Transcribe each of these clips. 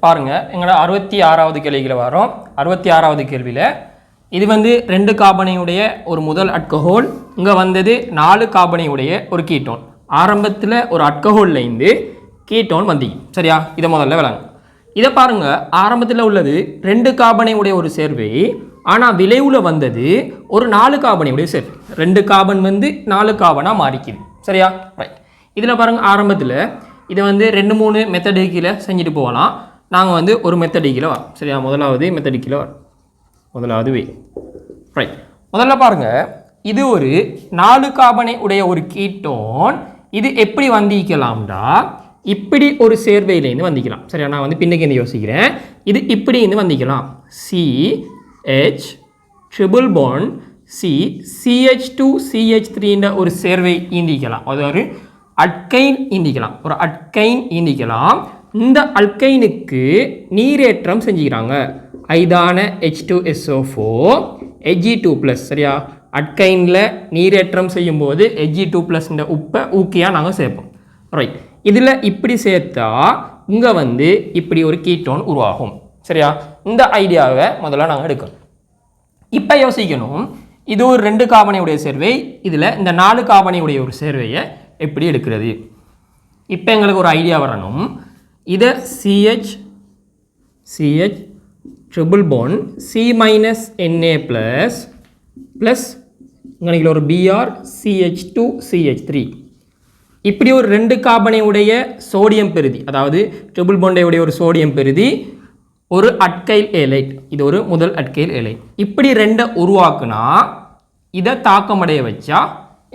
பாருங்க எங்களோட 66வது கேள்வியில வரோம். 66வது கேள்வியில இது வந்து 2 கார்பனையுடைய ஒரு முதல் அல்கஹால், இங்க வந்தது 4 கார்பனையுடைய ஒரு கீட்டோன். ஆரம்பத்தில் ஒரு அல்கஹால்ல இருந்து கீட்டோன் வந்தீங்க. சரியா? இதை முதல்ல விளங்க. இதை பாருங்க, ஆரம்பத்தில் உள்ளது 2 கார்பனையுடைய ஒரு சேர்வை, ஆனால் விளைவுல வந்தது ஒரு 4 கார்பனையுடைய சேர்வை. 2 கார்பன் வந்து 4 கார்பனா மாறிக்குது. சரியா? ரைட். இதில் பாருங்க, ஆரம்பத்தில் இதை வந்து 2-3 மெத்தடிக்கில் செஞ்சுட்டு போகலாம். நாங்கள் வந்து ஒரு மெத்தடிக்கில் வரோம். சரியா? முதலாவது மெத்தடிக்கில் வரோம். முதலாவது வே. ரைட். முதல்ல பாருங்க, இது ஒரு 4 கார்பனை உடைய ஒரு கீட்டோன். இது எப்படி வந்திக்கலாம்டா, இப்படி ஒரு சேர்வையிலேருந்து வந்திக்கலாம். சரியா? நான் வந்து பின்னுக்கு இருந்து யோசிக்கிறேன். இது இப்படி இருந்து வந்திக்கலாம். CH triple bond C CH2 CH3 ஒரு சேர்வை ஈந்திக்கலாம். அது ஒரு அல்கைன் ஈந்திக்கலாம். ஒரு அல்கைன் ஈந்திக்கலாம். இந்த அல்கைனுக்கு நீரேற்றம் செஞ்சுக்கிறாங்க. ஐதான H2SO4 Hg2+. சரியா? அல்கைனில் நீரேற்றம் செய்யும்போது Hg2+ உப்பை ஊக்கியாக நாங்கள் சேர்ப்போம். ரைட். இதில் இப்படி சேர்த்தா இங்கே வந்து இப்படி ஒரு கீட்டோன் உருவாகும். சரியா? இந்த ஐடியாவை முதல்ல நாங்கள் எடுக்கணும். இப்போ யோசிக்கணும், இது ஒரு 2 கார்பனையுடைய சேர்வை, இதில் இந்த 4 கார்பனையுடைய ஒரு சேர்வையை எப்படி எடுக்கிறது. இப்போ எங்களுக்கு ஒரு ஐடியா வரணும். இதை CH triple bond C-Na plus இங்கே ஒரு Br CH2 CH3 இப்படி ஒரு 2 கார்பனையுடைய சோடியம் பெருதி, அதாவது ட்ரிபிள் பாண்டையுடைய ஒரு சோடியம் பெருதி, ஒரு அட்கைல் ஏலைட். இது ஒரு முதல் அட்கைல் ஏலைட். இப்படி 2 உருவாக்குனா இதை தாக்கமடைய வச்சா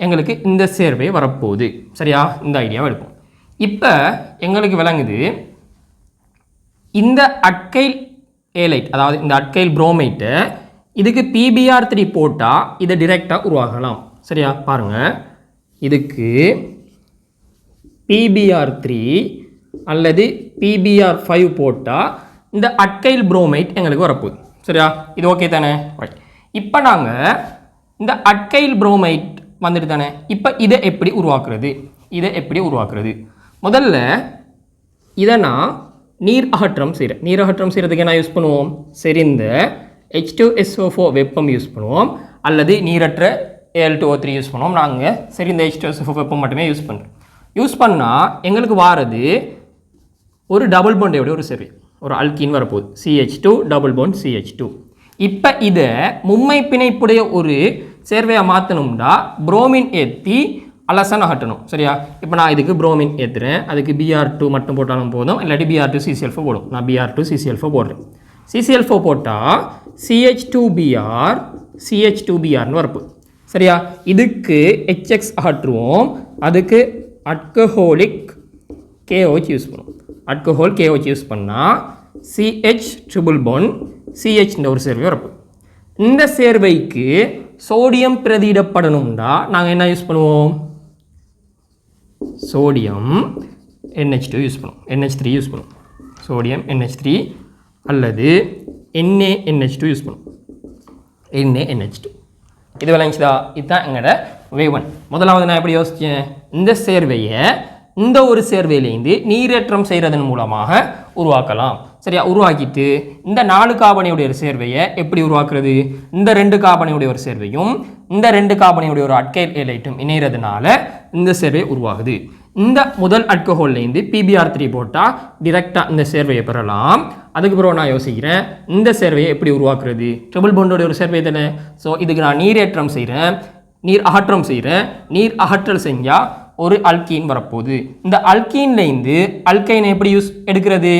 எங்களுக்கு இந்த சேர்வை வரப்போகுது. சரியா? இந்த ஐடியாவை எடுப்போம். இப்போ எங்களுக்கு விளங்குது, இந்த அட்கைல் ஏலைட், அதாவது இந்த அட்கைல் புரோமைட்டை இதுக்கு PBr3 போட்டால் இதை டிரெக்டாக உருவாகலாம். சரியா? பாருங்கள், இதுக்கு PBr3 அல்லது PBr5 போட்டால் இந்த அட்கைல் புரோமைட் எங்களுக்கு வரப்போகுது. சரியா? இது ஓகே தானே? ரைட். இப்போ நாங்கள் இந்த அட்கைல் புரோமைட் வந்துட்டு தானே, இப்போ இதை எப்படி உருவாக்குறது? முதல்ல இதை நான் நீர் அகற்றம் செய்கிறேன். நீர் அகற்றம் செய்கிறதுக்கு என்ன யூஸ் பண்ணுவோம்? செறிந்த H2SO4 வெப்பம் யூஸ் பண்ணுவோம், அல்லது நீரற்ற Al2O3 யூஸ் பண்ணுவோம். நாங்கள் செறிந்த H2SO4 வெப்பம் மட்டுமே யூஸ் பண்ணுறோம். யூஸ் பண்ணால் எங்களுக்கு வாரது ஒரு டபுள் பாண்டோட ஒரு சேர்வை, ஒரு அல்கீன் வரப்போகுது. CH2 double bond CH2. இப்போ இதை மும்மை பிணைப்புடைய ஒரு சேர்வையாக மாற்றணும்னா புரோமின் ஏற்றி அலசன் அகட்டணும். சரியா? இப்போ நான் இதுக்கு புரோமின் ஏற்றுறேன். அதுக்கு Br2 மட்டும் போட்டாலும் போதும், இல்லாட்டி Br2 CCl4 போடும். நான் Br2 CCl4 போடுறேன். CCl4 போட்டால் CH2Br CH2Brன்னு வரப்போகுது. சரியா? இதுக்கு HX அகற்றுவோம். அதுக்கு அல்கஹோலிக் KOH யூஸ் பண்ணுவோம். அல்கஹோல் KOH யூஸ் பண்ணால் CH ட்ரிபிள் பாண்ட் CH ஒரு சேர்வை வரப்போகுது. இந்த சேர்வைக்கு சோடியம் பிரதியிடப்படணும்னா நாங்கள் என்ன யூஸ் பண்ணுவோம்? சோடியம் NH2 யூஸ் பண்ணுவோம், NH3 யூஸ் பண்ணுவோம். சோடியம் NH3 அல்லது NaNH2 யூஸ் பண்ணுவோம், NaNH2. இது விளங்கிச்சுதா? இதுதான் எங்களோட வேவன். முதலாவது நான் எப்படி யோசித்தேன்? இந்த சேர்வையை இந்த ஒரு சேர்வையிலேருந்து நீரேற்றம் செய்கிறதன் மூலமாக உருவாக்கலாம். சரியா? உருவாக்கிட்டு இந்த 4 கார்பனையுடைய ஒரு சேர்வையை எப்படி உருவாக்குறது? இந்த 2 கார்பனையுடைய ஒரு சேர்வையும் இந்த 2 கார்பனையுடைய ஒரு அல்கைல் ஏலைட்டும் இணைகிறதுனால இந்த சேர்வை உருவாகுது. இந்த முதல் அல்கஹால்லேருந்து PBr3 போட்டால் டிரெக்டாக இந்த சேர்வையை பெறலாம். அதுக்கப்புறம் நான் யோசிக்கிறேன், இந்த சேர்வையை எப்படி உருவாக்குறது? ட்ரிபிள் பாண்டோடைய ஒரு சேர்வை தானே. ஸோ இதுக்கு நான் நீரேற்றம் செய்கிறேன், நீர் அகற்றம் செய்கிறேன். நீர் அகற்றல் செஞ்சால் ஒரு அல்கீன் வரப்போகுது. இந்த அல்கீன்லேருந்து அல்கைனை எப்படி எடுக்கிறது?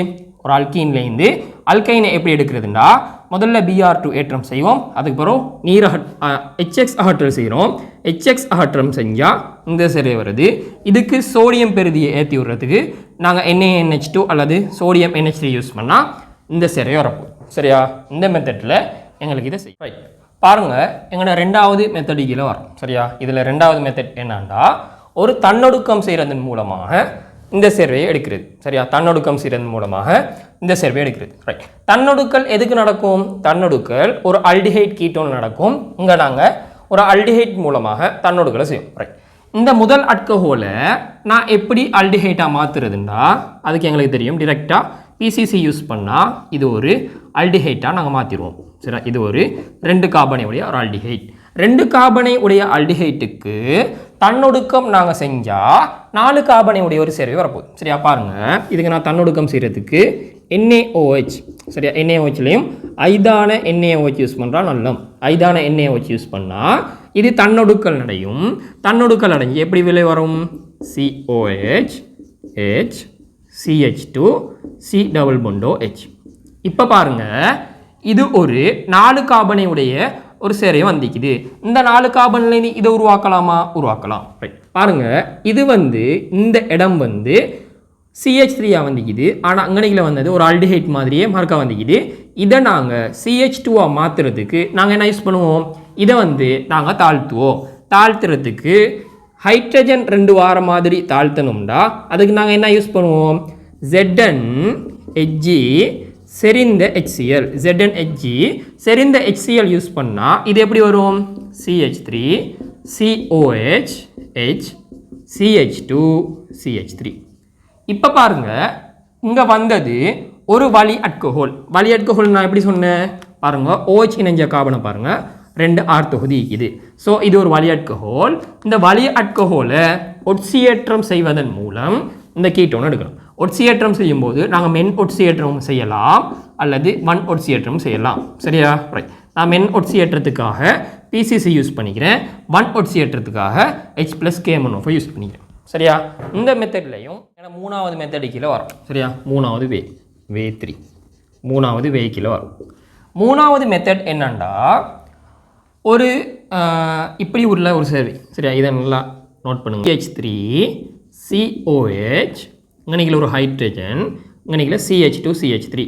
ஒரு அல்கீன்லேருந்து அல்கைனை எப்படி எடுக்கிறதுனா, முதல்ல Br2 ஏற்றம் செய்வோம். அதுக்கப்புறம் நீர் HX அகற்றல் செய்கிறோம். HX அகற்றம் செஞ்சால் இந்த சேர்வை வருது. இதுக்கு சோடியம் பெருதியை ஏற்றி விடுறதுக்கு நாங்கள் NaNH2 அல்லது சோடியம் NH3 யூஸ் பண்ணால் இந்த சேர்வை வரப்போகுது. சரியா? இந்த மெத்தடில் எங்களுக்கு இதை செய்யும். ரைட். பாருங்கள், எங்களோட 2வது மெத்தடிக்கில் வரும். சரியா? இதில் 2வது மெத்தட் என்னன்னா, ஒரு தன்னொடுக்கம் செய்கிறதன் மூலமாக இந்த சேர்வையை எடுக்கிறது. சரியா? தன்னொடுக்கம் செய்கிறதன் மூலமாக இந்த சேர்வையை எடுக்கிறது. ரைட். தன்னொடுக்கல் எதுக்கு நடக்கும்? தன்னொடுக்கல் ஒரு அல்டிஹைட் கீட்டோன் நடக்கும். இங்கே நாங்கள் ஒரு அல்டிஹைட் மூலமாக தன்னொடுக்கலை செய்யும். ரைட். இந்த முதல் அல்கஹோலை நான் எப்படி அல்டிஹைட்டாக மாற்றுறதுன்னா, அதுக்கு எங்களுக்கு தெரியும், டிரெக்டாக பிசிசி யூஸ் பண்ணால் இது ஒரு அல்டிஹைட்டாக நாங்கள் மாற்றிடுவோம். சரி, இது ஒரு 2 கார்பனை உடைய ஒரு அல்டிஹைட். 2 கார்பனை உடைய அல்டிஹைட்டுக்கு தன்னொடுக்கம் நாங்கள் செஞ்சால் 4 கார்பனை உடைய ஒரு சேர்வை வரப்போகுது. சரியா, பாருங்கள், இதுக்கு நான் தன்னொடுக்கம் செய்கிறதுக்கு NaOH, சரியா, NaOHலையும் ஐதான NaOH யூஸ் பண்ணுறால் நல்லம். ஐதான NaOH யூஸ் பண்ணால் இது தன்னொடுக்கல் அடையும். தன்னொடுக்கல் அடைஞ்சு எப்படி விலை வரும்? COH H CH2 C double பொண்டோ H. இப்போ பாருங்கள், இது ஒரு 4 கார்பனை உடைய ஒரு சேரை வந்திக்குது. இந்த 4 கார்பன்லேருந்து இதை உருவாக்கலாமா? உருவாக்கலாம். ரைட், பாருங்கள், இது இந்த இடம் CH3 வந்திக்குது. ஆனால் அங்கனையில் வந்தது ஒரு அல்டிஹைட் மாதிரியே மார்க்காக வந்திக்குது. இதை நாங்கள் CH2 மாற்றுறதுக்கு நாங்கள் என்ன யூஸ் பண்ணுவோம்? இதை நாங்கள் தாழ்த்துவோம். தாழ்த்துறதுக்கு ஹைட்ரஜன் 2 வார மாதிரி தாழ்த்தணும்டா அதுக்கு நாங்கள் என்ன யூஸ் பண்ணுவோம்? ZnHg செறிந்த HCl. ZnHg செறிந்த HCl யூஸ் பண்ணால் இது எப்படி வரும்? CH3 COH H CH2 CH3. இப்போ பாருங்கள், இங்கே வந்தது ஒரு வலி அல்கஹால். வலி அல்கஹால் நான் எப்படி சொன்னேன்? பாருங்கள், OH இணைஞ்ச கார்பனை பாருங்கள், 2 R தொகுதி இது. ஸோ இது ஒரு வலி அல்கஹால். இந்த வலி அல்கஹாலை ஒட்சியேற்றம் செய்வதன் மூலம் இந்த கீட்டோன் எடுக்கணும். ஒட்சியேற்றம் செய்யும்போது நாங்கள் மென் ஒட்சியேற்றம் செய்யலாம் அல்லது மண் ஒட்சியேற்றம் செய்யலாம். சரியா, ரைட். நான் மென் ஒட்சியேற்றத்துக்காக பிசிசி யூஸ் பண்ணிக்கிறேன், மண் ஒட்சியேற்றத்துக்காக H+K-MnO4 யூஸ் பண்ணிக்கிறேன். சரியா, இந்த மெத்தட்லையும் ஏன்னா 3வது மெத்தடு கீழே வரும். சரியா, 3வது வே 3 3வது வே கீழே வரும். 3வது மெத்தட் என்னண்டா ஒரு இப்படி உள்ள ஒரு சேர்வை. சரியா, இதை நல்லா நோட் பண்ணுங்க. CH3 COH இங்கனைக்கில் ஒரு ஹைட்ரஜன், இங்கனைக்கில் CH2 CH3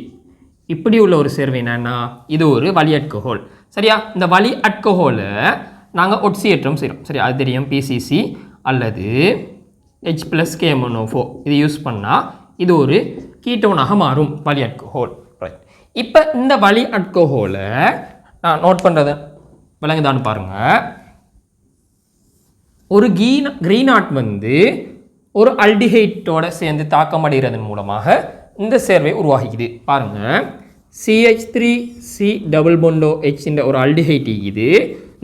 இப்படி உள்ள ஒரு சேர்வை என்னன்னா இது ஒரு வலி அல்கஹால். சரியா, இந்த வலி அல்கஹாலை நாங்கள் ஒட்சியேற்றம் செய்கிறோம். சரியா, அது தெரியும், பிசிசி அல்லது H+K-MnO4 இது யூஸ் பண்ணால் இது ஒரு கீட்டோனாக மாறும் வலி அல்கஹால். ரைட், இப்போ இந்த வலி அல்கஹாலை நான் நோட் பண்ணுறதை விளங்குதான்னு பாருங்கள். ஒரு கிரீனாட் ஒரு அல்டிஹைட்டோட சேர்ந்து தாக்கமடைகிறதன் மூலமாக இந்த சேர்வை உருவாகிக்குது. பாருங்கள், CH3 C டபுள் பொண்டோ H என்ற ஒரு அல்டிஹைட் இது.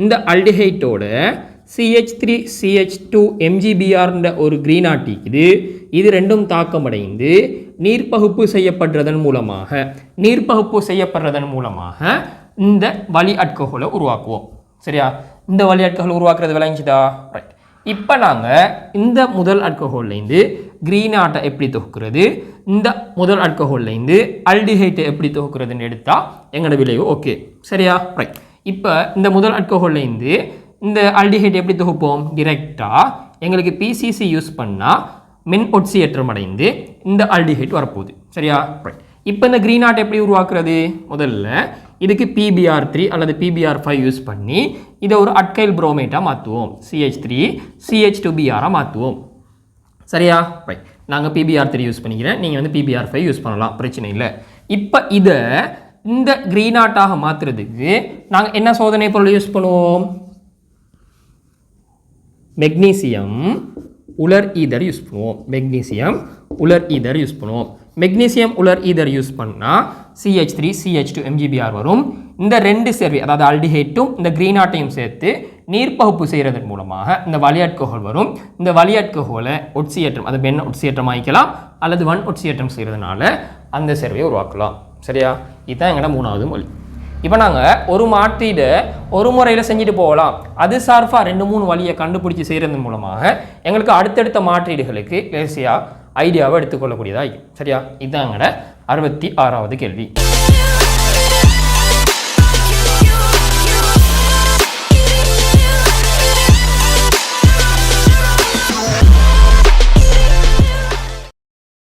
இந்த அல்டிஹைட்டோட CH3 CH2 MgBr என்ற ஒரு கிரீனாட் இருக்குது. இது ரெண்டும் தாக்கமடைந்து நீர்ப்பகுப்பு செய்யப்படுறதன் மூலமாக இந்த வலி அல்கஹாலை உருவாக்குவோம். சரியா, இந்த வலி அல்கஹால் உருவாக்குறது விளங்கிச்சுதா? ரைட். இப்போ நாங்கள் இந்த முதல் அல்கஹால்லேருந்து கிரீனாட்டை எப்படி தொகுக்கிறது, இந்த முதல் அல்கஹால்லேருந்து அல்டிஹைட்டை எப்படி தொகுக்கிறதுன்னு எடுத்தால் எங்களோட விளைவு ஓகே. சரியா, ரைட். இப்போ இந்த முதல் அல்கஹால்லேருந்து இந்த அல்டிஹைட் எப்படி தொகுப்போம்? டிரெக்டாக எங்களுக்கு பிசிசி யூஸ் பண்ணால் மென் ஒட்சியேற்றம் அடைந்து இந்த அல்டிஹைட் வரப்போகுது. சரியா, ரைட். இப்போ இந்த கிரீனாட் எப்படி உருவாக்குறது? முதல்ல இதுக்கு PBr3 அல்லது PBr5 யூஸ் பண்ணி இதை ஒரு அட்கைல் புரோமேட்டாக மாற்றுவோம். CH3 CH2Br மாற்றுவோம். சரியா, ரைட். நாங்கள் PBr3 யூஸ் பண்ணிக்கிறேன், நீங்கள் PBr5 யூஸ் பண்ணலாம், பிரச்சனை இல்லை. இப்போ இதை இந்த கிரீனாட்டாக மாற்றுறதுக்கு நாங்கள் என்ன சோதனை பொருள் யூஸ் பண்ணுவோம்? மெக்னீசியம் உலர் ஈதர் யூஸ் பண்ணுவோம். மெக்னீசியம் உலர் ஈதர் யூஸ் பண்ணால் CH3 CH2 MgBr வரும். இந்த 2 சேர்வை, அதாவது அல்டிஹைட்டும் இந்த கிரீனாட்டையும் சேர்த்து நீர்ப்பகுப்பு செய்கிறதன் மூலமாக இந்த வலி அல்கஹால் வரும். இந்த வலி அல்கஹாலை ஒட்சியேற்றம், அது மென் ஒட்சியேற்றம் ஆகிக்கலாம் அல்லது வன் ஒட்சியேற்றம் செய்கிறதுனால அந்த சேர்வையை உருவாக்கலாம். சரியா, இதுதான் எங்களோட 3வது மொழி. இப்போ நாங்கள் ஒரு மாற்றீடை ஒரு முறையில் செஞ்சுட்டு போகலாம். அது சார்பாக 2-3 வழியை கண்டுபிடிச்சி செய்கிறதன் மூலமாக எங்களுக்கு அடுத்தடுத்த மாற்றீடுகளுக்கு ஈஸியாக ஐடியாவை எடுத்துக்கொள்ளக்கூடியதாக இருக்கும். சரியா, இதுதான் எங்களோட 66வது கேள்வி.